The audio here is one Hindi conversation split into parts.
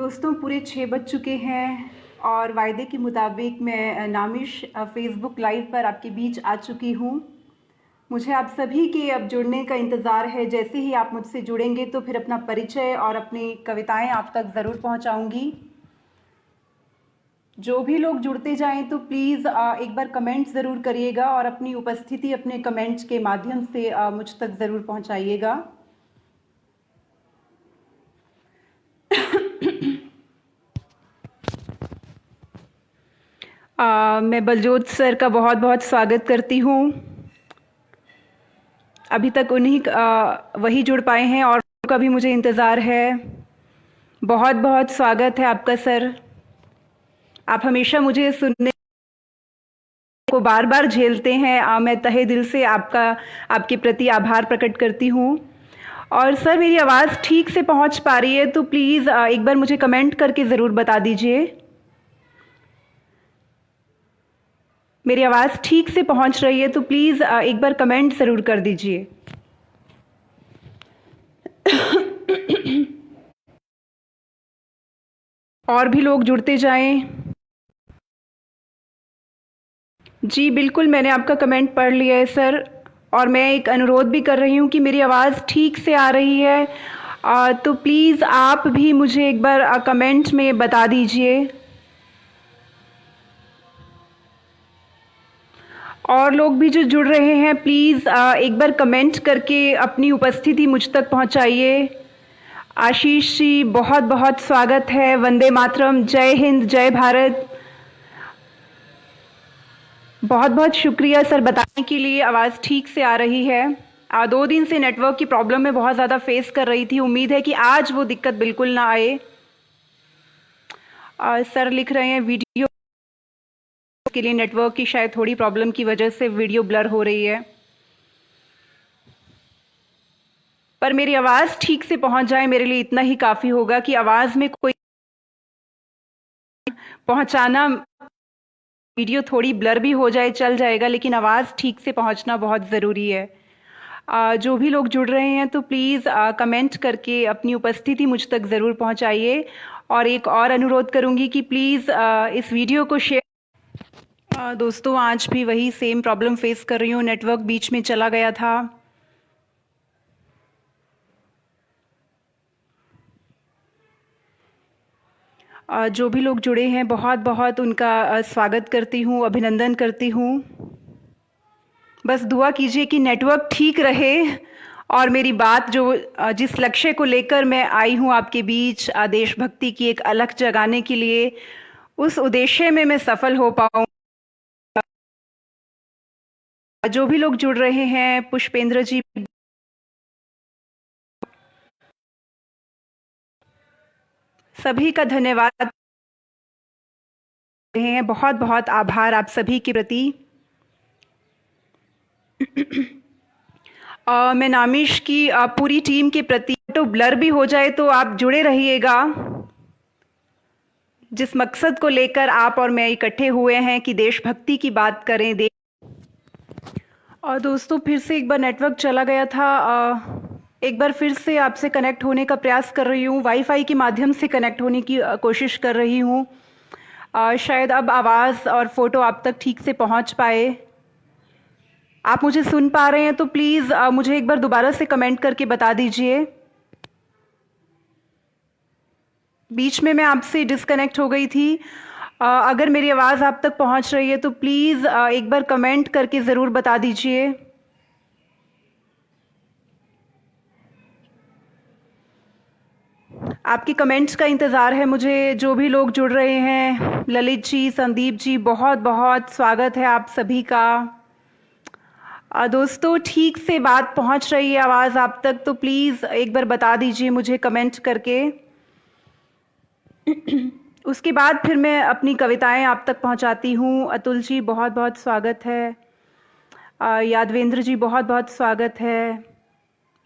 दोस्तों पूरे 6 बज चुके हैं और वायदे के मुताबिक मैं नामिश फ़ेसबुक लाइव पर आपके बीच आ चुकी हूँ। मुझे आप सभी के अब जुड़ने का इंतज़ार है। जैसे ही आप मुझसे जुड़ेंगे तो फिर अपना परिचय और अपनी कविताएं आप तक ज़रूर पहुँचाऊँगी। जो भी लोग जुड़ते जाएं तो प्लीज़ एक बार कमेंट ज़रूर करिएगा और अपनी उपस्थिति अपने कमेंट्स के माध्यम से मुझ तक ज़रूर पहुँचाइएगा। मैं बलजोत सर का बहुत बहुत स्वागत करती हूँ। अभी तक वही जुड़ पाए हैं और का भी मुझे इंतज़ार है। बहुत बहुत स्वागत है आपका सर। आप हमेशा मुझे सुनने को बार बार झेलते हैं। मैं तहे दिल से आपके प्रति आभार प्रकट करती हूँ। और सर मेरी आवाज़ ठीक से पहुँच पा रही है तो प्लीज़ एक बार मुझे कमेंट करके ज़रूर बता दीजिए। मेरी आवाज़ ठीक से पहुँच रही है तो प्लीज़ एक बार कमेंट ज़रूर कर दीजिए। और भी लोग जुड़ते जाएं। जी बिल्कुल, मैंने आपका कमेंट पढ़ लिया है सर। और मैं एक अनुरोध भी कर रही हूँ कि मेरी आवाज़ ठीक से आ रही है तो प्लीज़ आप भी मुझे एक बार कमेंट में बता दीजिए। और लोग भी जो जुड़ रहे हैं प्लीज़ एक बार कमेंट करके अपनी उपस्थिति मुझ तक पहुंचाइए। आशीष जी बहुत बहुत स्वागत है। वंदे मातरम, जय हिंद, जय भारत। बहुत बहुत शुक्रिया सर बताने के लिए। आवाज़ ठीक से आ रही है। 2 दिन से नेटवर्क की प्रॉब्लम में बहुत ज़्यादा फेस कर रही थी। उम्मीद है कि आज वो दिक्कत बिल्कुल ना आए। सर लिख रहे हैं वीडियो के लिए नेटवर्क की शायद थोड़ी प्रॉब्लम की वजह से वीडियो ब्लर हो रही है। पर मेरी आवाज़ ठीक से पहुंच जाए मेरे लिए इतना ही काफ़ी होगा कि आवाज़ में कोई पहुंचाना, वीडियो थोड़ी ब्लर भी हो जाए चल जाएगा, लेकिन आवाज़ ठीक से पहुंचना बहुत ज़रूरी है। जो भी लोग जुड़ रहे हैं तो प्लीज़ कमेंट करके अपनी उपस्थिति मुझ तक ज़रूर पहुंचाइए। और एक और अनुरोध करूंगी कि प्लीज़ इस वीडियो को शेयर। दोस्तों आज भी वही सेम प्रॉब्लम फेस कर रही हूँ, नेटवर्क बीच में चला गया था। जो भी लोग जुड़े हैं बहुत बहुत उनका स्वागत करती हूँ, अभिनंदन करती हूँ। बस दुआ कीजिए कि नेटवर्क ठीक रहे और मेरी बात जो जिस लक्ष्य को लेकर मैं आई हूँ आपके बीच, देशभक्ति की एक अलख जगाने के लिए, उस उद्देश्य में मैं सफल हो पाऊँ। जो भी लोग जुड़ रहे हैं, पुष्पेंद्र जी सभी का धन्यवाद हैं। बहुत बहुत आभार आप सभी के प्रति। मैं नामिश की पूरी टीम के प्रति, तो ब्लर भी हो जाए तो आप जुड़े रहिएगा। जिस मकसद को लेकर आप और मैं इकट्ठे हुए हैं कि देशभक्ति की बात करें। और दोस्तों फिर से एक बार नेटवर्क चला गया था। एक बार फिर से आपसे कनेक्ट होने का प्रयास कर रही हूँ। वाईफाई के माध्यम से कनेक्ट होने की कोशिश कर रही हूँ। शायद अब आवाज़ और फ़ोटो आप तक ठीक से पहुँच पाए। आप मुझे सुन पा रहे हैं तो प्लीज़ मुझे एक बार दोबारा से कमेंट करके बता दीजिए। बीच में मैं आपसे डिस्कनेक्ट हो गई थी। अगर मेरी आवाज़ आप तक पहुंच रही है तो प्लीज़ एक बार कमेंट करके ज़रूर बता दीजिए। आपके कमेंट्स का इंतज़ार है मुझे। जो भी लोग जुड़ रहे हैं, ललित जी, संदीप जी, बहुत बहुत स्वागत है आप सभी का। दोस्तों ठीक से बात पहुंच रही है आवाज़ आप तक तो प्लीज़ एक बार बता दीजिए मुझे कमेंट करके। उसके बाद फिर मैं अपनी कविताएं आप तक पहुंचाती हूँ। अतुल जी बहुत बहुत स्वागत है। यादवेंद्र जी बहुत बहुत स्वागत है।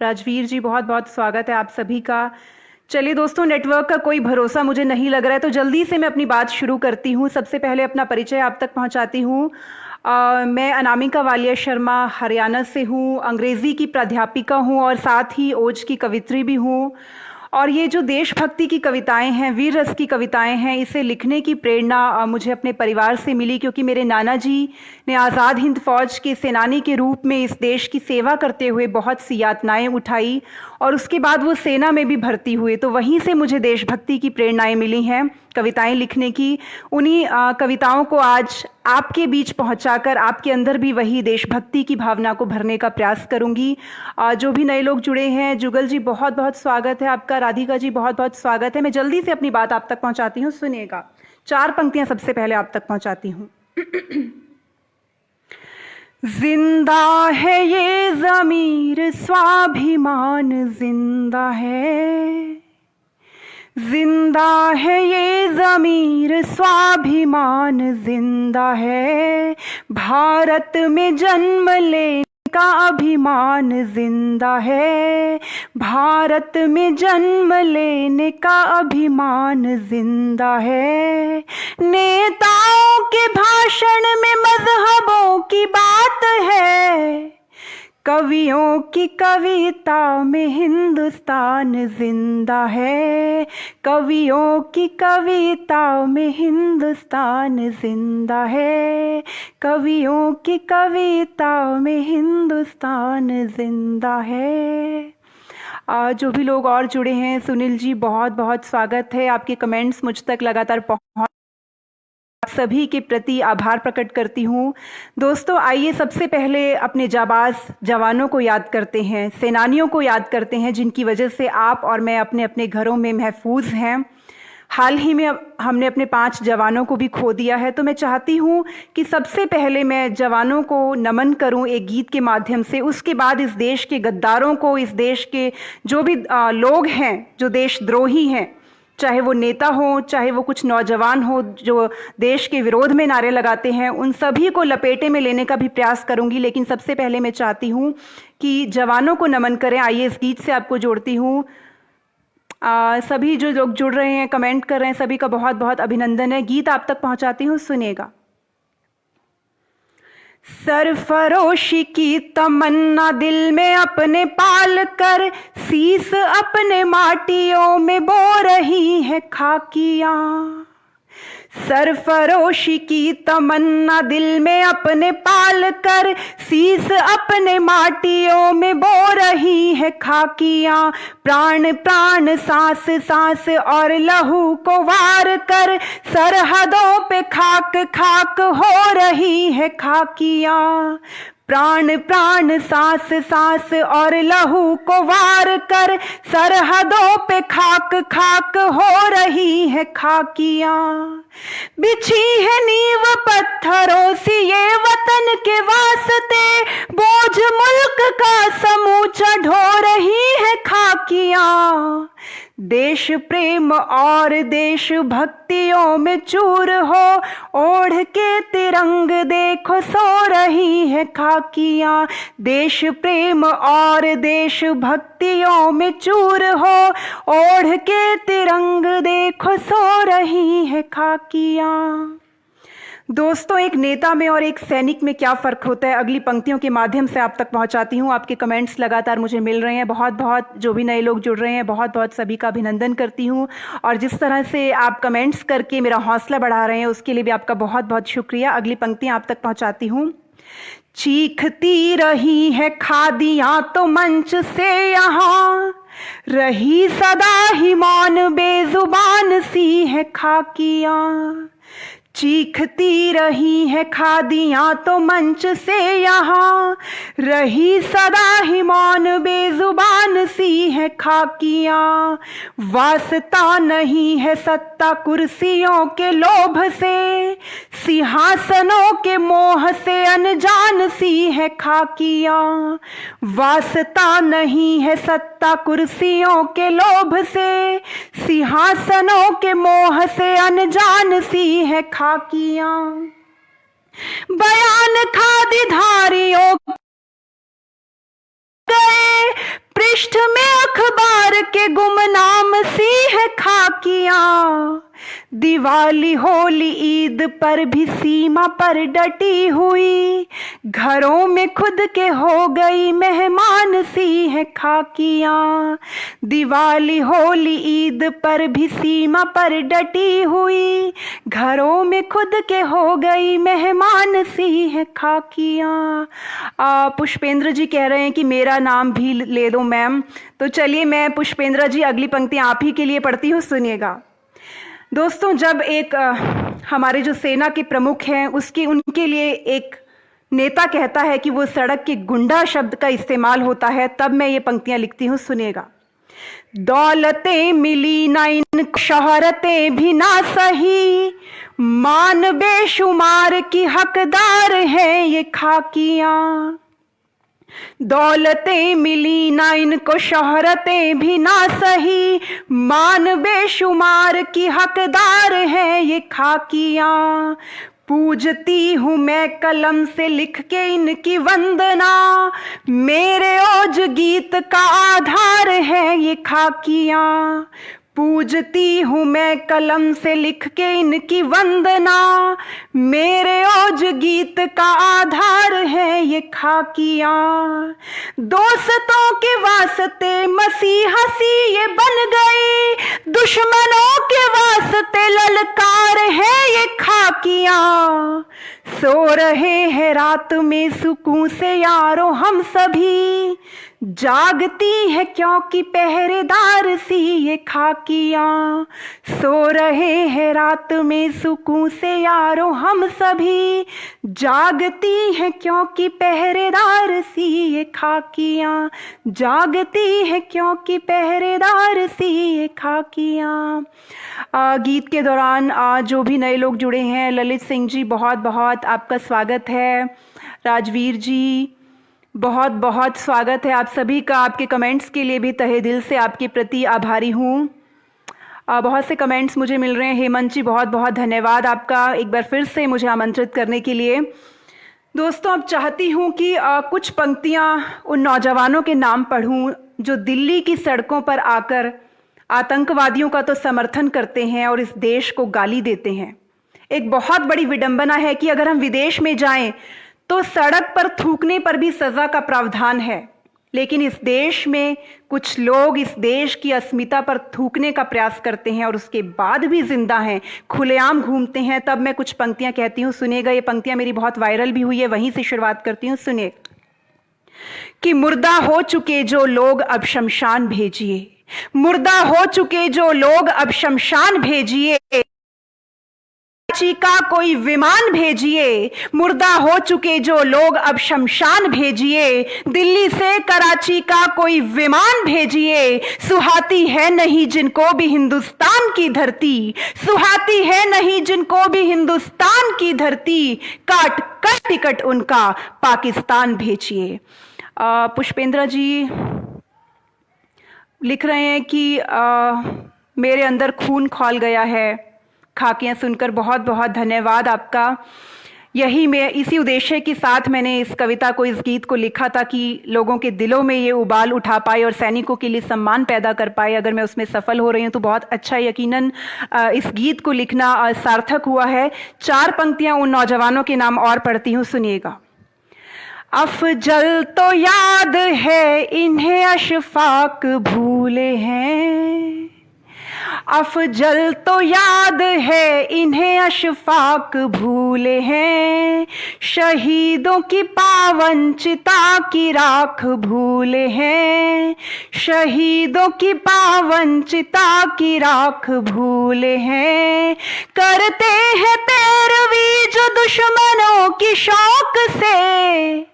राजवीर जी बहुत बहुत स्वागत है आप सभी का। चलिए दोस्तों, नेटवर्क का कोई भरोसा मुझे नहीं लग रहा है तो जल्दी से मैं अपनी बात शुरू करती हूँ। सबसे पहले अपना परिचय आप तक पहुँचाती हूँ। मैं अनामिका वालिया शर्मा हरियाणा से हूँ। अंग्रेज़ी की प्राध्यापिका हूँ और साथ ही ओज की कवित्री भी हूँ। और ये जो देशभक्ति की कविताएं हैं, वीर रस की कविताएं हैं, इसे लिखने की प्रेरणा मुझे अपने परिवार से मिली, क्योंकि मेरे नाना जी ने आज़ाद हिंद फौज के सेनानी के रूप में इस देश की सेवा करते हुए बहुत सी यातनाएं उठाई और उसके बाद वो सेना में भी भर्ती हुए। तो वहीं से मुझे देशभक्ति की प्रेरणाएं मिली हैं कविताएं लिखने की। उन्हीं कविताओं को आज आपके बीच पहुंचाकर आपके अंदर भी वही देशभक्ति की भावना को भरने का प्रयास करूंगी। जो भी नए लोग जुड़े हैं, जुगल जी बहुत बहुत स्वागत है आपका, राधिका जी बहुत बहुत स्वागत है। मैं जल्दी से अपनी बात आप तक पहुंचाती हूँ, सुनिएगा। 4 पंक्तियां सबसे पहले आप तक पहुंचाती हूँ। जिंदा है ये ज़मीर स्वाभिमान जिंदा है, जिंदा है ये ज़मीर स्वाभिमान जिंदा है, भारत में जन्म लेने का अभिमान जिंदा है, भारत में जन्म लेने का अभिमान जिंदा है। नेताओं के भाषण में मजहबों की बात है, कवियों की कविता में हिंदुस्तान जिंदा है, कवियों की कविता में हिंदुस्तान जिंदा है, कवियों की कविता में हिंदुस्तान जिंदा है। जो भी लोग और जुड़े हैं, सुनील जी बहुत बहुत स्वागत है, आपके कमेंट्स मुझ तक लगातार पहुंच, सभी के प्रति आभार प्रकट करती हूँ। दोस्तों आइए सबसे पहले अपने जाबाज जवानों को याद करते हैं, सेनानियों को याद करते हैं, जिनकी वजह से आप और मैं अपने अपने घरों में महफूज हैं। हाल ही में हमने अपने 5 जवानों को भी खो दिया है, तो मैं चाहती हूँ कि सबसे पहले मैं जवानों को नमन करूँ एक गीत के माध्यम से। उसके बाद इस देश के गद्दारों को, इस देश के जो भी लोग हैं जो देशद्रोही हैं, चाहे वो नेता हो, चाहे वो कुछ नौजवान हो जो देश के विरोध में नारे लगाते हैं, उन सभी को लपेटे में लेने का भी प्रयास करूंगी। लेकिन सबसे पहले मैं चाहती हूं कि जवानों को नमन करें। आइए इस गीत से आपको जोड़ती हूं। सभी जो लोग जुड़ रहे हैं, कमेंट कर रहे हैं, सभी का बहुत बहुत अभिनंदन है। गीत आप तक पहुंचाती हूं, सुनिएगा। सरफरोशी की तमन्ना दिल में अपने पाल कर, शीस अपने माटियों में बो रही है खाकियां। सरफरोशी की तमन्ना दिल में अपने पाल कर, शीस अपने माटियों में बो रही है खाकियां। प्राण प्राण सांस सांस और लहू को वार कर, सरहदों पे खाक खाक हो रही है खाकियां। प्राण प्राण सांस सांस और लहू को वार कर, सरहदों पे खाक खाक हो रही है खाकियां। बिछी है नींव पत्थरों से ये वतन के वास्ते, बोझ मुल्क का समूचा ढो रही है खाकियां। देश प्रेम और देश भक्तियों में चूर हो, ओढ़ के तिरंग देखो सो रही है खाकियां। देश प्रेम और देश भक्तियों में चूर हो, ओढ़ के तिरंग देखो सो रही है खाकियां। दोस्तों एक नेता में और एक सैनिक में क्या फ़र्क होता है, अगली पंक्तियों के माध्यम से आप तक पहुंचाती हूं। आपके कमेंट्स लगातार मुझे मिल रहे हैं, बहुत बहुत जो भी नए लोग जुड़ रहे हैं, बहुत बहुत सभी का अभिनंदन करती हूं। और जिस तरह से आप कमेंट्स करके मेरा हौसला बढ़ा रहे हैं, उसके लिए भी आपका बहुत बहुत शुक्रिया। अगली पंक्तियां आप तक पहुंचाती हूं। चीखती रही है खादियां तो मंच से यहाँ, रही सदा ही मौन बेजुबान सी है खाकियां। चीखती रही है खादियां तो मंच से यहाँ, रही सदा ही मौन बेजुबान सी है खाकियां। वास्ता नहीं है सत्ता कुर्सियों के लोभ से, सिंहासनों के मोह से अनजान सी है खाकियां। वास्ता नहीं है सत्ता कुर्सियों के लोभ से, सिंहासनों के मोह से अनजान सी है खाकियां। बयान खादीधारियों गए, पृष्ठ में अखबार के गुमनाम सी है खाकियां। दिवाली होली ईद पर भी सीमा पर डटी हुई, घरों में खुद के हो गई मेहमान सी है खाकियां। दिवाली होली ईद पर भी सीमा पर डटी हुई, घरों में खुद के हो गई मेहमान सी है खाकियां। पुष्पेंद्र जी कह रहे हैं कि मेरा नाम भी ले दो मैम। तो चलिए मैं पुष्पेंद्र जी अगली पंक्तियां आप ही के लिए पढ़ती हूँ, सुनिएगा। दोस्तों, जब एक हमारे जो सेना के प्रमुख हैं उनके लिए एक नेता कहता है कि वो सड़क के गुंडा शब्द का इस्तेमाल होता है, तब मैं ये पंक्तियां लिखती हूँ, सुनिएगा। दौलतें मिली ना इनको शोहरतें भी ना सही, मान बेशुमार की हकदार हैं ये खाकियां। दौलतें मिली ना इनको शोहरतें भी ना सही, मान बेशुमार की हकदार हैं ये खाकियां। पूजती हूँ मैं कलम से लिख के इनकी वंदना, मेरे ओज गीत का आधार है ये खाकियां। पूजती हूँ मैं कलम से लिख के इनकी वंदना, मेरे ओज गीत का आधार है ये खाकियां। दोस्तों के वास्ते मसीहा सी ये बन गई, दुश्मनों के वास्ते ललकार है ये खाकियां। सो रहे हैं रात में सुकून से यारों हम सभी, जागती है क्योंकि पहरेदार सी ये खाकियां। सो रहे हैं रात में सुकून से यारों हम सभी, जागती है क्योंकि पहरेदार सी ये खाकियां। जागती है क्योंकि पहरेदार सी ये खाकियां। गीत के दौरान जो भी नए लोग जुड़े हैं, ललित सिंह जी बहुत बहुत आपका स्वागत है। राजवीर जी बहुत बहुत स्वागत है आप सभी का। आपके कमेंट्स के लिए भी तहे दिल से आपके प्रति आभारी हूँ। बहुत से कमेंट्स मुझे मिल रहे हैं। हेमंत जी बहुत बहुत धन्यवाद आपका एक बार फिर से मुझे आमंत्रित करने के लिए। दोस्तों, अब चाहती हूँ कि कुछ पंक्तियाँ उन नौजवानों के नाम पढ़ूँ जो दिल्ली की सड़कों पर आकर आतंकवादियों का तो समर्थन करते हैं और इस देश को गाली देते हैं। एक बहुत बड़ी विडंबना है कि अगर हम विदेश में जाएं तो सड़क पर थूकने पर भी सजा का प्रावधान है, लेकिन इस देश में कुछ लोग इस देश की अस्मिता पर थूकने का प्रयास करते हैं और उसके बाद भी जिंदा हैं, खुलेआम घूमते हैं। तब मैं कुछ पंक्तियां कहती हूँ, सुनिएगा। ये पंक्तियां मेरी बहुत वायरल भी हुई है, वहीं से शुरुआत करती हूँ, सुनिए। कि मुर्दा हो चुके जो लोग अब शमशान भेजिए, मुर्दा हो चुके जो लोग अब शमशान भेजिए, कराची का कोई विमान भेजिए। मुर्दा हो चुके जो लोग अब शमशान भेजिए, दिल्ली से कराची का कोई विमान भेजिए। सुहाती है नहीं जिनको भी हिंदुस्तान की धरती, सुहाती है नहीं जिनको भी हिंदुस्तान की धरती, काट कर टिकट उनका पाकिस्तान भेजिए। पुष्पेंद्र जी लिख रहे हैं कि मेरे अंदर खून खौल गया है खाकियां सुनकर। बहुत बहुत धन्यवाद आपका। यही मैं इसी उद्देश्य के साथ मैंने इस कविता को, इस गीत को लिखा था कि लोगों के दिलों में ये उबाल उठा पाए और सैनिकों के लिए सम्मान पैदा कर पाए। अगर मैं उसमें सफल हो रही हूँ तो बहुत अच्छा। यकीनन इस गीत को लिखना सार्थक हुआ है। 4 पंक्तियां उन नौजवानों के नाम और पढ़ती हूँ, सुनिएगा। अफजल तो याद है इन्हें अशफाक भूले हैं, अफजल तो याद है इन्हें अशफाक भूले हैं, शहीदों की पावन चिता की राख भूले हैं, शहीदों की पावन चिता की राख भूले हैं। करते हैं पैरवी जो दुश्मनों की शौक से,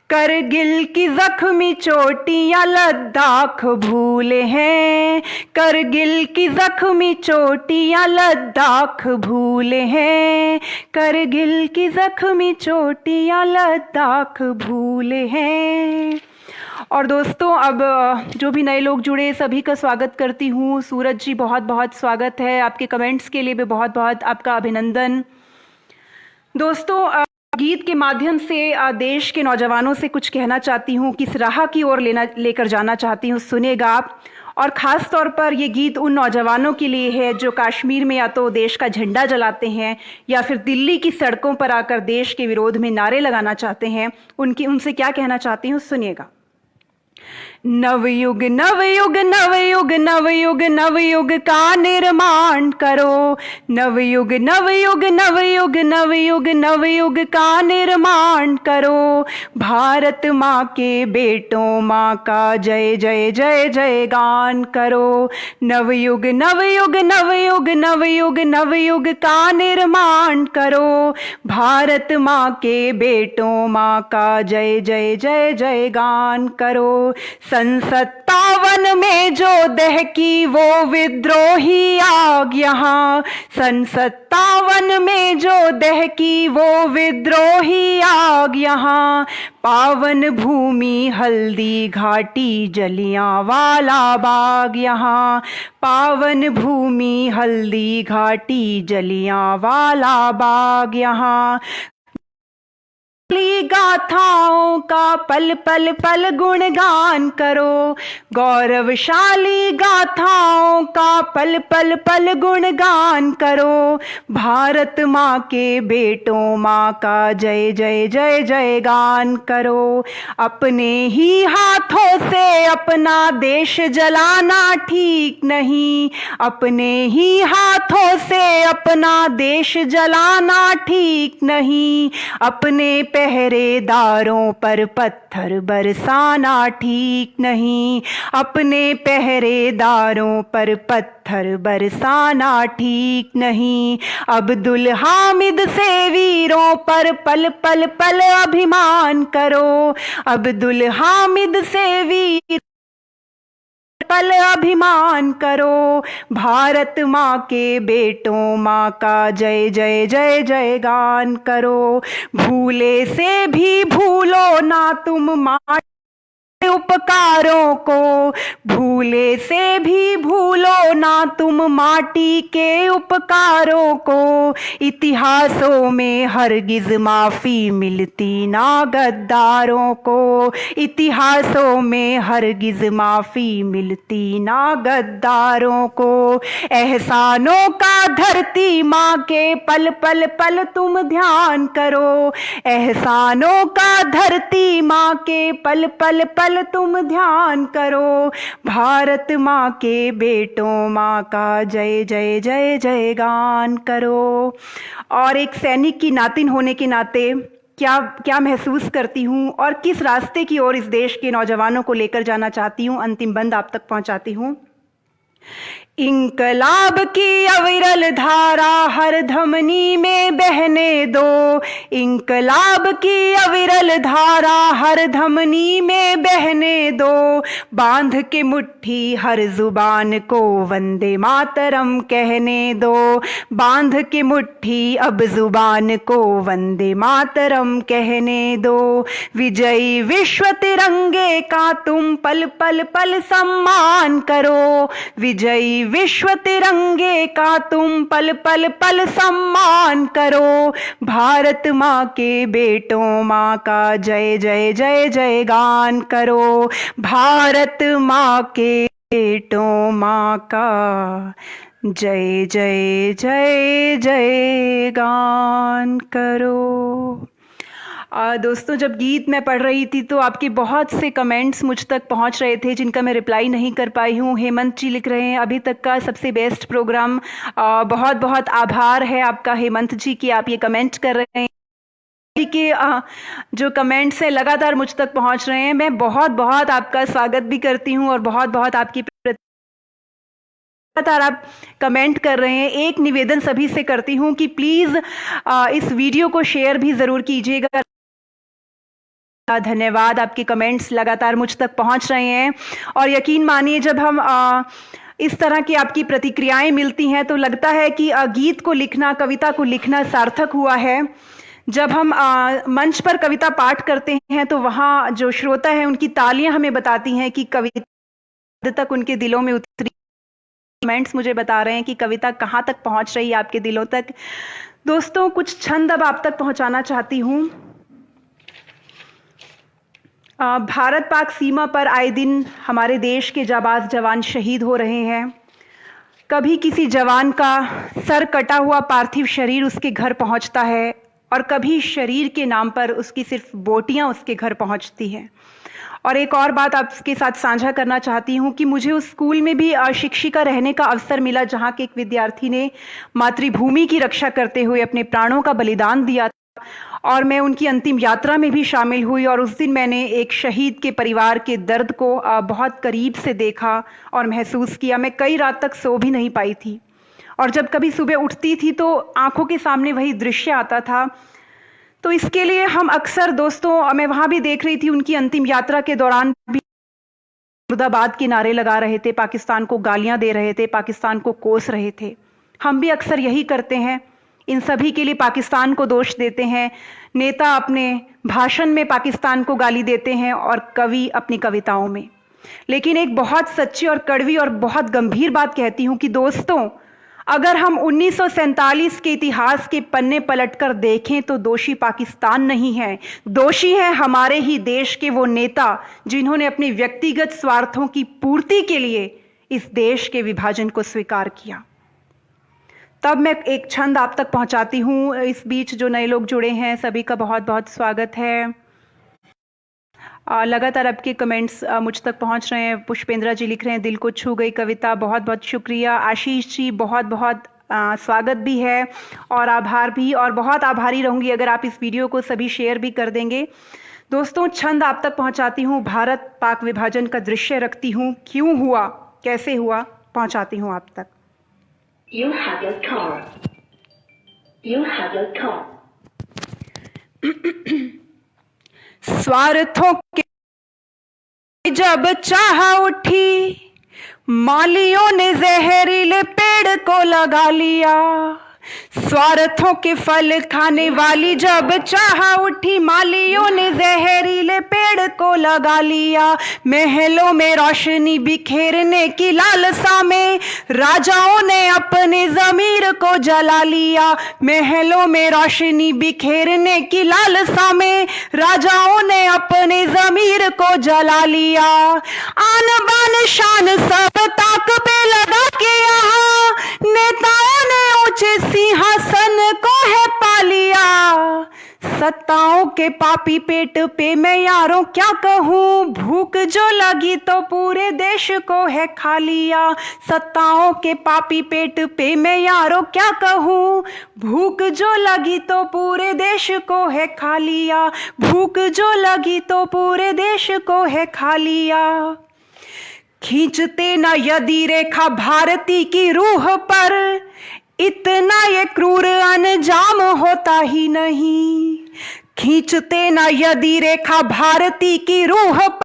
करगिल की जख्मी चोटियां लद्दाख भूले हैं, करगिल की जख्मी चोटियां लद्दाख भूले हैं, करगिल की जख्मी चोटियां लद्दाख भूले हैं। और दोस्तों, अब जो भी नए लोग जुड़े सभी का स्वागत करती हूँ। सूरज जी बहुत बहुत स्वागत है। आपके कमेंट्स के लिए भी बहुत बहुत आपका अभिनंदन। दोस्तों, गीत के माध्यम से देश के नौजवानों से कुछ कहना चाहती हूँ, किस राह की ओर लेकर जाना चाहती हूँ, सुनेगा आप। और ख़ास तौर पर ये गीत उन नौजवानों के लिए है जो कश्मीर में या तो देश का झंडा जलाते हैं या फिर दिल्ली की सड़कों पर आकर देश के विरोध में नारे लगाना चाहते हैं। उनसे क्या कहना चाहती हूँ, सुनिएगा। नवयुग नवयुग नवयुग नवयुग नवयुग का निर्माण करो, नवयुग नवयुग नवयुग नवयुग नवयुग का निर्माण करो। भारत माँ के बेटों माँ का जय जय जय जय गान करो। नवयुग नवयुग नवयुग नवयुग नवयुग का निर्माण करो। भारत माँ के बेटों माँ का जय जय जय जय गान करो। सन 57 में जो दहकी वो विद्रोही आग यहाँ, सन 57 में जो दहकी वो विद्रोही आग यहाँ। पावन भूमि हल्दी घाटी जलियांवाला बाग यहाँ, पावन भूमि हल्दी घाटी जलियांवाला बाग यहाँ। गाथाओं का पल पल पल गुणगान करो, गौरवशाली गाथाओं का पल पल पल गुणगान करो। भारत माँ के बेटों माँ का जय जय जय जय गान करो। अपने ही हाथों से अपना देश जलाना ठीक नहीं, अपने ही हाथों से अपना देश जलाना ठीक नहीं। अपने पहरेदारों पर पत्थर बरसाना ठीक नहीं, अपने पहरेदारों पर पत्थर बरसाना ठीक नहीं। अब्दुल हामिद से वीरों पर पल पल पल अभिमान करो, अब्दुल हामिद से वीर पल अभिमान करो। भारत माँ के बेटों माँ का जय जय जय जय गान करो। भूले से भी भूलो ना तुम माँ उपकारों को, भूले से भी भूलो ना तुम माटी के उपकारों को। इतिहासों में हरगिज माफी मिलती ना गद्दारों को, इतिहासों में हरगिज माफी मिलती ना गद्दारों को। एहसानों का धरती माँ के पल पल पल तुम ध्यान करो, एहसानों का धरती माँ के पल पल पल तुम ध्यान करो। भारत माँ के बेटों माँ का जय जय जय जय गान करो। और एक सैनिक की नातिन होने के नाते क्या क्या महसूस करती हूँ और किस रास्ते की ओर इस देश के नौजवानों को लेकर जाना चाहती हूँ, अंतिम बंद आप तक पहुँचाती हूँ। इंकलाब की अविरल धारा हर धमनी में बहने दो, इंकलाब की अविरल धारा हर धमनी में बहने दो। बांध के मुट्ठी हर जुबान को वंदे मातरम कहने दो, बांध के मुट्ठी अब जुबान को वंदे मातरम कहने दो। विजयी विश्व तिरंगे का तुम पल पल पल सम्मान करो, विजयी विश्व तिरंगे का तुम पल पल पल सम्मान करो। भारत माँ के बेटों माँ का जय जय जय जय गान करो, भारत माँ के बेटों माँ का जय जय जय जय गान करो। दोस्तों, जब गीत मैं पढ़ रही थी तो आपके बहुत से कमेंट्स मुझ तक पहुंच रहे थे जिनका मैं रिप्लाई नहीं कर पाई हूं। हेमंत जी लिख रहे हैं अभी तक का सबसे बेस्ट प्रोग्राम। बहुत बहुत आभार है आपका हेमंत जी कि आप ये कमेंट कर रहे हैं कि जो कमेंट्स है लगातार मुझ तक पहुंच रहे हैं। मैं बहुत बहुत आपका स्वागत भी करती हूं और बहुत बहुत आपकी लगातार आप कमेंट कर रहे हैं। एक निवेदन सभी से करती हूं कि प्लीज़ इस वीडियो को शेयर भी ज़रूर कीजिएगा। धन्यवाद, आपके कमेंट्स लगातार मुझ तक पहुंच रहे हैं और यकीन मानिए जब हम इस तरह की आपकी प्रतिक्रियाएं मिलती हैं तो लगता है कि गीत को लिखना, कविता को लिखना सार्थक हुआ है। जब हम मंच पर कविता पाठ करते हैं तो वहाँ जो श्रोता है उनकी तालियां हमें बताती हैं कि कविता तक उनके दिलों में उतरी। कमेंट्स मुझे बता रहे हैं कि कविता कहाँ तक पहुँच रही है आपके दिलों तक। दोस्तों, कुछ छंद अब आप तक पहुँचाना चाहती हूँ। भारत पाक सीमा पर आए दिन हमारे देश के जाबाज जवान शहीद हो रहे हैं। कभी किसी जवान का सर कटा हुआ पार्थिव शरीर उसके घर पहुंचता है और कभी शरीर के नाम पर उसकी सिर्फ बोटियां उसके घर पहुंचती हैं। और एक और बात आपके साथ साझा करना चाहती हूं कि मुझे उस स्कूल में भी शिक्षिका रहने का अवसर मिला जहां के एक विद्यार्थी ने मातृभूमि की रक्षा करते हुए अपने प्राणों का बलिदान दिया और मैं उनकी अंतिम यात्रा में भी शामिल हुई और उस दिन मैंने एक शहीद के परिवार के दर्द को बहुत करीब से देखा और महसूस किया। मैं कई रात तक सो भी नहीं पाई थी और जब कभी सुबह उठती थी तो आंखों के सामने वही दृश्य आता था। तो इसके लिए हम अक्सर दोस्तों, मैं वहां भी देख रही थी उनकी अंतिम यात्रा के दौरान भी मुर्दाबाद के नारे लगा रहे थे, पाकिस्तान को गालियां दे रहे थे, पाकिस्तान को कोस रहे थे। हम भी अक्सर यही करते हैं, इन सभी के लिए पाकिस्तान को दोष देते हैं। नेता अपने भाषण में पाकिस्तान को गाली देते हैं और कवि अपनी कविताओं में। लेकिन एक बहुत सच्ची और कड़वी और बहुत गंभीर बात कहती हूं कि दोस्तों, अगर हम 1947 के इतिहास के पन्ने पलटकर देखें तो दोषी पाकिस्तान नहीं है, दोषी है हमारे ही देश के वो नेता जिन्होंने अपने व्यक्तिगत स्वार्थों की पूर्ति के लिए इस देश के विभाजन को स्वीकार किया। तब मैं एक छंद आप तक पहुंचाती हूं। इस बीच जो नए लोग जुड़े हैं सभी का बहुत बहुत स्वागत है। लगातार आपके कमेंट्स मुझ तक पहुंच रहे हैं। पुष्पेंद्रा जी लिख रहे हैं दिल को छू गई कविता, बहुत बहुत शुक्रिया। आशीष जी बहुत बहुत स्वागत भी है और आभार भी, और बहुत आभारी रहूंगी अगर आप इस वीडियो को सभी शेयर भी कर देंगे। दोस्तों, छंद आप तक पहुंचाती हूँ, भारत पाक विभाजन का दृश्य रखती हूँ, क्यों हुआ कैसे हुआ पहुंचाती हूँ आप तक। You have your call. You have your call. स्वार्थों के जब चाह उठी, मालियों ने जहरीले पेड़ को लगा लिया। स्वार्थों के फल खाने वाली जब चाह उठी, मालियों ने जहरीले पेड़ को लगा लिया। महलों में रोशनी बिखेरने की लालसा में राजाओं ने अपने ज़मीर को जला लिया। महलों में रोशनी बिखेरने की लालसा में राजाओं ने अपने ज़मीर को जला लिया। आन बान शान सब ताक पे लगा के यहाँ नेताओं ने ऊंचे सिंहासन को है पा लिया। सत्ताओं के पापी पेट पे मैं यारों क्या कहूँ, भूख जो लगी तो पूरे देश को है खा लिया। सत्ताओं के पापी पेट पे मैं यारों क्या कहूँ, भूख जो लगी तो पूरे देश को है खा लिया। भूख जो लगी तो पूरे देश को है खा लिया। खींचते न यदि रेखा भारती की रूह पर, इतना ये क्रूर अंजाम होता ही नहीं। खींचते न यदि रेखा भारती की रूह पर,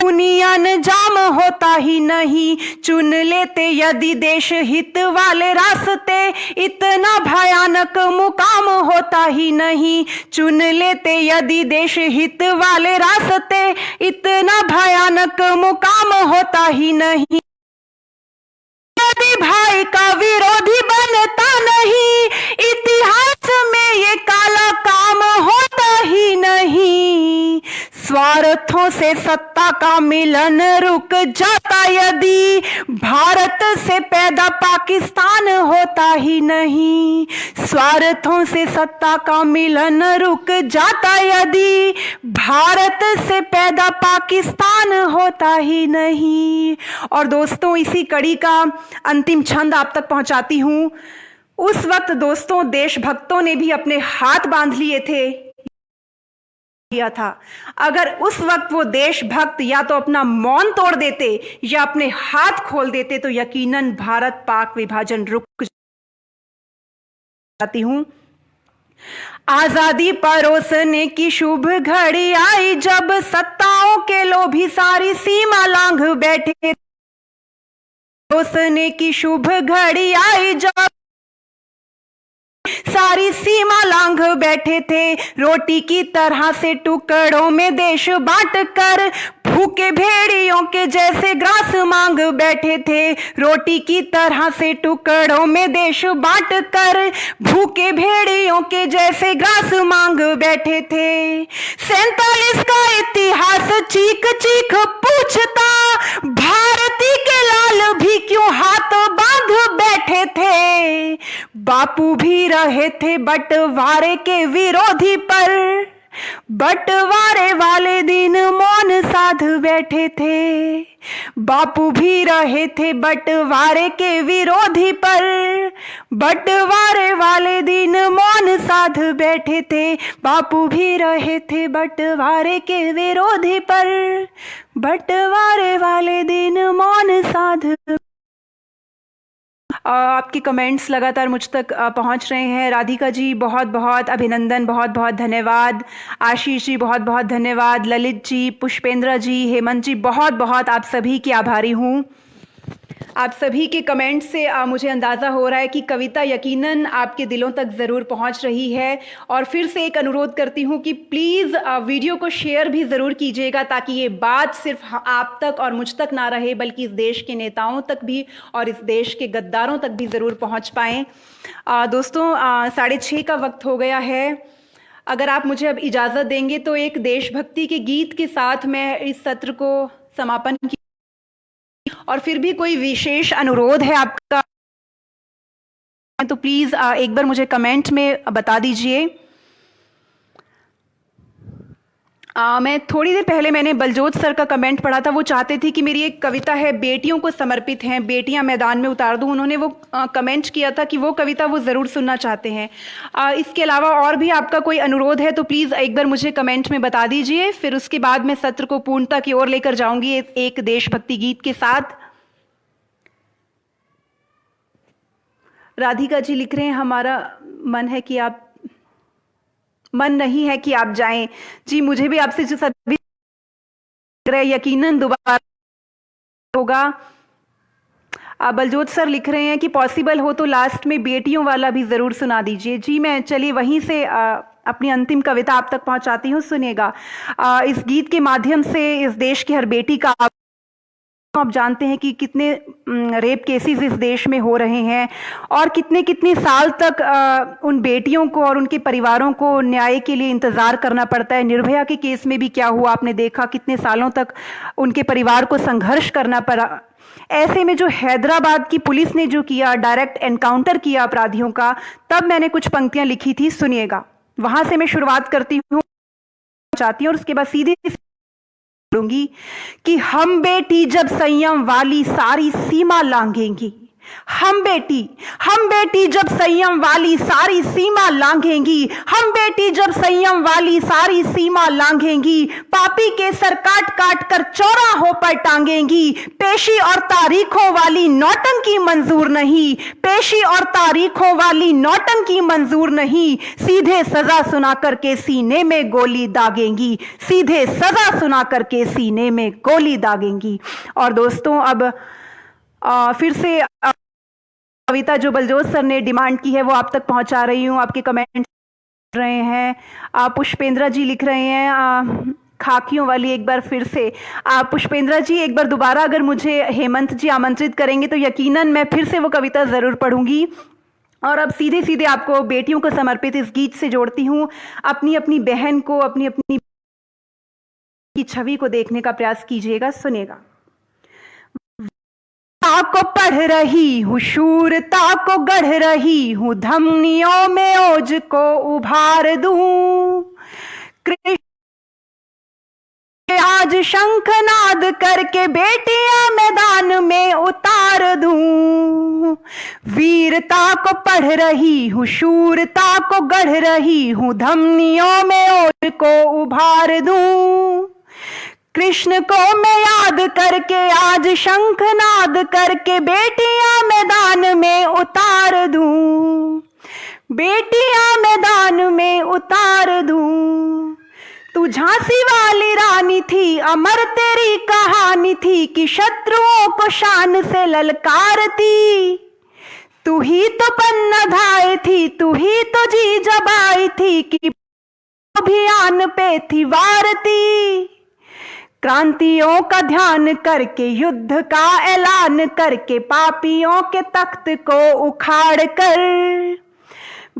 अंजाम होता ही नहीं। चुन लेते यदि देश हित वाले रास्ते, इतना भयानक मुकाम होता ही नहीं। चुन लेते यदि देश हित वाले रास्ते, इतना भयानक मुकाम होता ही नहीं। यदि भाई का विरोधी बनता नहीं, इतिहास में ये काला काम होता ही नहीं। स्वार्थों से सत्ता का मिलन रुक जाता यदि, भारत से पैदा पाकिस्तान होता ही नहीं। स्वार्थों से सत्ता का मिलन रुक जाता यदि, भारत से पैदा पाकिस्तान होता ही नहीं। और दोस्तों, इसी कड़ी का अंतिम छंद आप तक पहुंचाती हूं। उस वक्त दोस्तों देशभक्तों ने भी अपने हाथ बांध लिए थे किया था। अगर उस वक्त वो देशभक्त या तो अपना मौन तोड़ देते या अपने हाथ खोल देते तो यकीनन भारत पाक विभाजन रुक जाती हूं। आजादी परोसने की शुभ घड़ी आई जब सत्ताओं के लोभी सारी सीमा लांघ बैठे। परोसने की शुभ घड़ी आई जब सारी सीमा लांघ बैठे थे, रोटी की तरह से टुकड़ों में देश बांट कर। भूखे भेड़ियों के जैसे ग्रास मांग बैठे थे, रोटी की तरह से टुकड़ों में देश बांट कर। भूखे भेड़ियों के जैसे ग्रास मांग बैठे थे। 47 का इतिहास चीख चीख पूछता, भारती के लाल भी क्यों हाथ बांध बैठे थे। बापू भी रहे थे बंटवारे के विरोधी पर, बंटवारे वाले दिन मौन साध बैठे थे। बापू भी रहे थे बंटवारे के विरोधी पर, बंटवारे वाले दिन मौन साध बैठे थे। बापू भी रहे थे बंटवारे के विरोधी पर, बंटवारे वाले दिन मौन साध। आपके कमेंट्स लगातार मुझ तक पहुंच रहे हैं। राधिका जी बहुत बहुत अभिनंदन, बहुत बहुत धन्यवाद। आशीष जी बहुत बहुत धन्यवाद। ललित जी, पुष्पेंद्र जी, हेमंत जी, बहुत बहुत आप सभी की आभारी हूँ। आप सभी के कमेंट से मुझे अंदाज़ा हो रहा है कि कविता यकीनन आपके दिलों तक ज़रूर पहुंच रही है। और फिर से एक अनुरोध करती हूं कि प्लीज़ वीडियो को शेयर भी ज़रूर कीजिएगा, ताकि ये बात सिर्फ आप तक और मुझ तक ना रहे, बल्कि इस देश के नेताओं तक भी और इस देश के गद्दारों तक भी ज़रूर पहुँच पाएँ। दोस्तों 6:30 का वक्त हो गया है। अगर आप मुझे अब इजाज़त देंगे तो एक देशभक्ति के गीत के साथ मैं इस सत्र को समापन की। और फिर भी कोई विशेष अनुरोध है आपका तो प्लीज एक बार मुझे कमेंट में बता दीजिए। मैं थोड़ी देर पहले मैंने बलजोत सर का कमेंट पढ़ा था। वो चाहते थे कि मेरी एक कविता है बेटियों को समर्पित है, बेटियां मैदान में उतार दूं। उन्होंने वो कमेंट किया था कि वो कविता वो ज़रूर सुनना चाहते हैं। इसके अलावा और भी आपका कोई अनुरोध है तो प्लीज़ एक बार मुझे कमेंट में बता दीजिए। फिर उसके बाद मैं सत्र को पूर्णता की ओर लेकर जाऊंगी एक देशभक्ति गीत के साथ। राधिका जी लिख रहे हैं हमारा मन है कि आप, मन नहीं है कि आप जाएं। जी मुझे भी आपसे जो सभी यकीनन दोबारा होगा। बलजोत सर लिख रहे हैं कि पॉसिबल हो तो लास्ट में बेटियों वाला भी जरूर सुना दीजिए। जी मैं चलिए वहीं से अपनी अंतिम कविता आप तक पहुंचाती हूँ, सुनिएगा। इस गीत के माध्यम से इस देश की हर बेटी का, आप जानते हैं कि कितने रेप केसेस इस देश में हो रहे हैं और कितने कितने साल तक उन बेटियों को और उनके परिवारों को न्याय के लिए इंतजार करना पड़ता है। निर्भया के केस में भी क्या हुआ आपने देखा, कितने सालों तक उनके परिवार को संघर्ष करना पड़ा। ऐसे में जो हैदराबाद की पुलिस ने जो किया, डायरेक्ट एनकाउंटर किया अपराधियों का, तब मैंने कुछ पंक्तियां लिखी थी, सुनिएगा। वहां से मैं शुरुआत करती हूँ चाहती हूँ और उसके बाद सीधे लूंगी कि हम बेटी जब संयम वाली सारी सीमा लांघेंगी, हम बेटी जब संयम वाली सारी सीमा लांघेंगी, हम बेटी जब संयम वाली सारी सीमा लांघेंगी, पापी के सर काट काट कर चौराहों पर टांगेंगी। पेशी और तारीखों वाली नौटंकी मंजूर नहीं, पेशी और तारीखों वाली नौटंकी मंजूर नहीं, सीधे सजा सुना करके सीने में गोली दागेंगी, सीधे सजा सुना करके सीने में गोली दागेंगी। और दोस्तों अब फिर से कविता जो बलजोत सर ने डिमांड की है वो आप तक पहुंचा रही हूं। आपके कमेंट रहे हैं। पुष्पेंद्र जी लिख रहे हैं खाकियों वाली, एक बार फिर से पुष्पेंद्र जी एक बार दोबारा अगर मुझे हेमंत जी आमंत्रित करेंगे तो यकीनन मैं फिर से वो कविता जरूर पढ़ूंगी। और अब सीधे सीधे आपको बेटियों को समर्पित इस गीत से जोड़ती हूँ। अपनी अपनी बहन को, अपनी अपनी की छवि को देखने का प्रयास कीजिएगा, सुनेगा। को पढ़ रही हूँ, शूरता को गढ़ रही हूँ, धमनियों में ओज को उभार दूं। कृष्ण आज शंखनाद करके बेटियां मैदान में उतार दूं। वीरता को पढ़ रही हूँ, शूरता को गढ़ रही हूँ, धमनियों में ओज को उभार दूं। कृष्ण को मैं याद करके आज शंखनाद करके बेटियां मैदान में उतार दूं, बेटियां मैदान में उतार दूं। तू झांसी वाली रानी थी, अमर तेरी कहानी थी कि शत्रुओं को शान से ललकारती। तू ही तो पन्ना धाए थी, तू ही तो जी जबाई थी कि अभियान पे थी वारती। क्रांतियों का ध्यान करके, युद्ध का ऐलान करके, पापियों के तख्त को उखाड़ कर,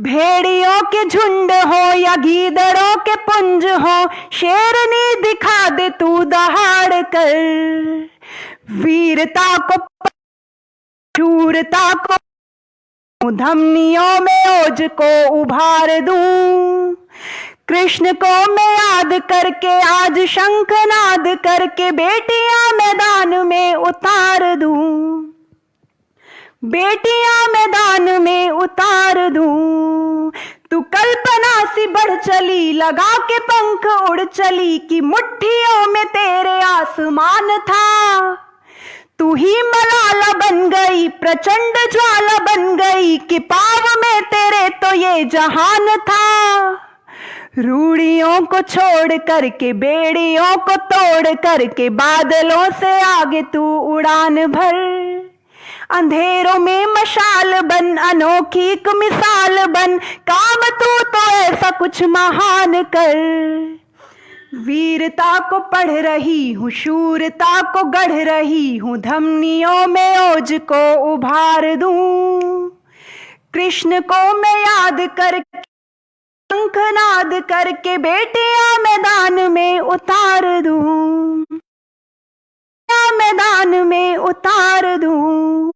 भेड़ियों के झुंड हो या गीदड़ों के पुंज हो, शेरनी दिखा दे तू दहाड़ कर। वीरता को, शूरता को, धमनियों में ओज को उभार दूं। कृष्ण को मैं याद करके, आज शंखनाद करके, बेटियां मैदान में उतार दूं, बेटियां मैदान में उतार दूं। तू कल्पना सी बढ़ चली, लगा के पंख उड़ चली, कि मुट्ठियों में तेरे आसमान था। तू ही मलाला बन गई, प्रचंड ज्वाला बन गई, कि पाव में तेरे तो ये जहान था। रूढ़ियों को छोड़ करके, बेड़ियों को तोड़ करके, बादलों से आगे तू उड़ान भर। अंधेरों में मशाल बन, अनोखी एक मिसाल बन, काम तू तो ऐसा कुछ महान कर। वीरता को पढ़ रही हूँ, शूरता को गढ़ रही हूँ, धमनियों में ओज को उभार दूं। कृष्ण को मैं याद करके, शंखनाद करके, बेटियां मैदान में उतार दूं, मैदान में उतार दूं,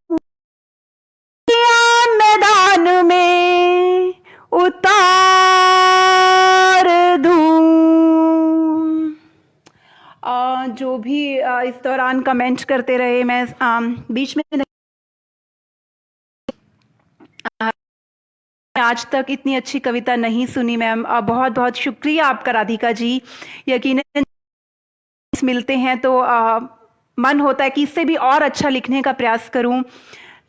मैदान में उतार दूं। जो भी इस दौरान कमेंट करते रहे, मैं बीच में आज तक इतनी अच्छी कविता नहीं सुनी मैम। बहुत बहुत शुक्रिया आपका राधिका जी। यकीनन मिलते हैं तो मन होता है कि इससे भी और अच्छा लिखने का प्रयास करूं।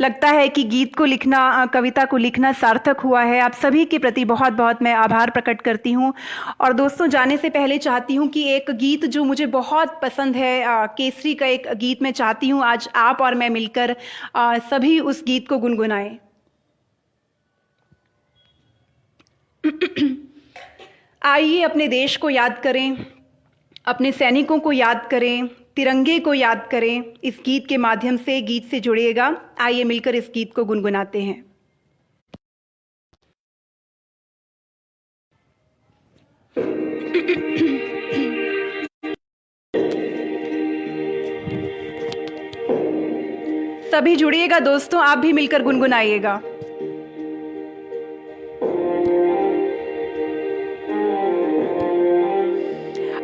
लगता है कि गीत को लिखना, कविता को लिखना सार्थक हुआ है। आप सभी के प्रति बहुत बहुत मैं आभार प्रकट करती हूं। और दोस्तों, जाने से पहले चाहती हूं कि एक गीत जो मुझे बहुत पसंद है, केसरी का एक गीत मैं चाहती हूं आज आप और मैं मिलकर सभी उस गीत को गुनगुनाएं। आइए अपने देश को याद करें, अपने सैनिकों को याद करें, तिरंगे को याद करें। इस गीत के माध्यम से, गीत से जुड़िएगा। आइए मिलकर इस गीत को गुनगुनाते हैं। सभी जुड़िएगा दोस्तों, आप भी मिलकर गुनगुनाइएगा।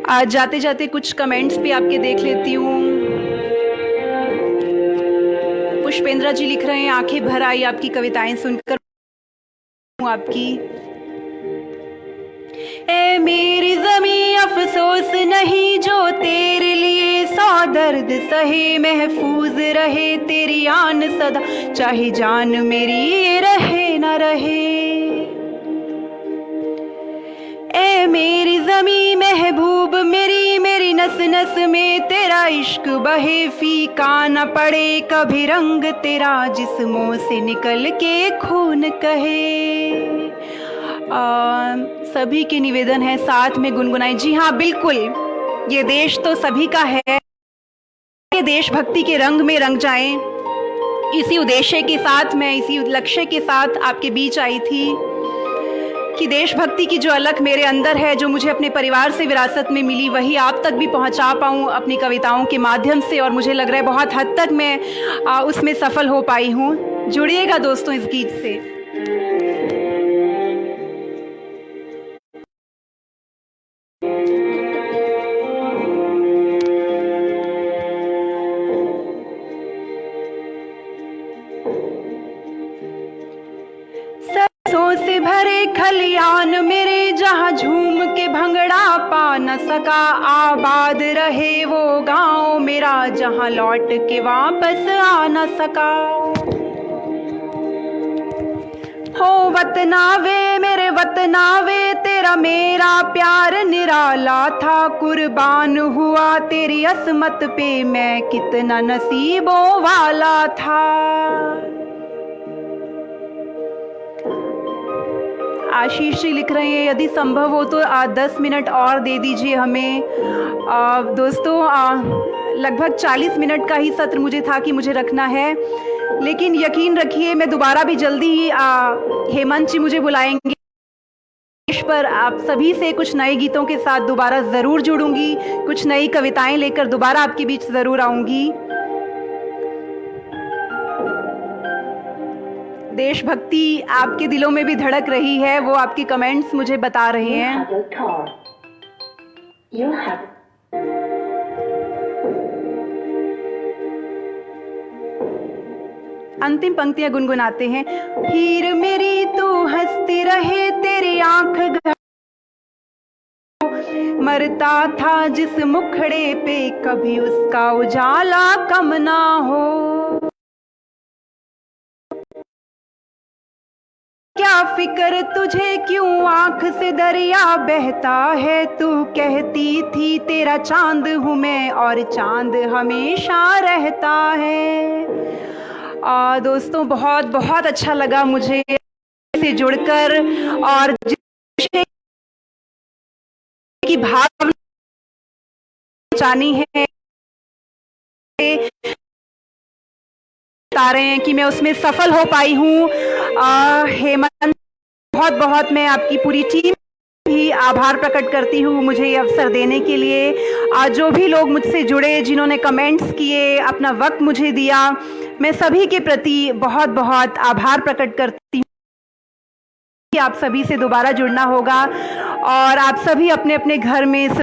आज जाते जाते कुछ कमेंट्स भी आपके देख लेती हूँ। पुष्पेंद्रा जी लिख रहे हैं, आंखें भर आई आपकी कविताएं सुनकर आपकी। ए मेरी ज़मीं अफसोस नहीं जो तेरे लिए 100 दर्द सहे, महफूज रहे तेरी आन सदा, चाहे जान मेरी रहे न रहे। ए मेरी ज़मीं महबूब मेरी, मेरी नस नस में तेरा इश्क बहे, फीका न पड़े कभी रंग तेरा, जिस्मों से निकल के खून कहे। सभी के निवेदन है साथ में गुनगुनाएं। जी हाँ बिल्कुल, ये देश तो सभी का है, ये देशभक्ति के रंग में रंग जाएं। इसी उद्देश्य के साथ मैं, इसी लक्ष्य के साथ आपके बीच आई थी कि देशभक्ति की जो अलख मेरे अंदर है, जो मुझे अपने परिवार से विरासत में मिली, वही आप तक भी पहुंचा पाऊं अपनी कविताओं के माध्यम से। और मुझे लग रहा है बहुत हद तक मैं उसमें सफल हो पाई हूं। जुड़िएगा दोस्तों इस गीत से। से भरे खलियान मेरे, जहाँ झूम के भंगड़ा पा न सका, आबाद रहे वो गांव मेरा, जहाँ लौट के वापस आ न सका। हो वतनावे मेरे वतनावे, तेरा मेरा प्यार निराला था, कुर्बान हुआ तेरी असमत पे मैं, कितना नसीबों वाला था। आशीष जी लिख रहे हैं यदि संभव हो तो 10 मिनट और दे दीजिए हमें। दोस्तों लगभग 40 मिनट का ही सत्र मुझे था कि मुझे रखना है, लेकिन यकीन रखिए मैं दोबारा भी जल्दी ही हेमंत जी मुझे बुलाएंगे पर आप सभी से कुछ नए गीतों के साथ दोबारा ज़रूर जुड़ूंगी, कुछ नई कविताएं लेकर दोबारा आपके बीच ज़रूर आऊंगी। देशभक्ति आपके दिलों में भी धड़क रही है, वो आपके कमेंट्स मुझे बता रहे You हैं। have a car. You have. अंतिम पंक्तियां गुनगुनाते हैं। हीर मेरी तू हंसती रहे तेरी आंख मरता था जिस मुखड़े पे कभी उसका उजाला कम ना हो। क्या फिक्र तुझे क्यों आंख से दरिया बहता है, तू कहती थी तेरा चांद हूँ मैं और चांद हमेशा रहता है। दोस्तों बहुत बहुत अच्छा लगा मुझे से जुड़कर और की भावना जानी है बता रहे हैं कि मैं उसमें सफल हो पाई हूँ। हेमंत बहुत बहुत मैं आपकी पूरी टीम भी आभार प्रकट करती हूँ मुझे ये अवसर देने के लिए। जो भी लोग मुझसे जुड़े, जिन्होंने कमेंट्स किए, अपना वक्त मुझे दिया, मैं सभी के प्रति बहुत बहुत आभार प्रकट करती हूँ। आप सभी से दोबारा जुड़ना होगा और आप सभी अपने अपने घर में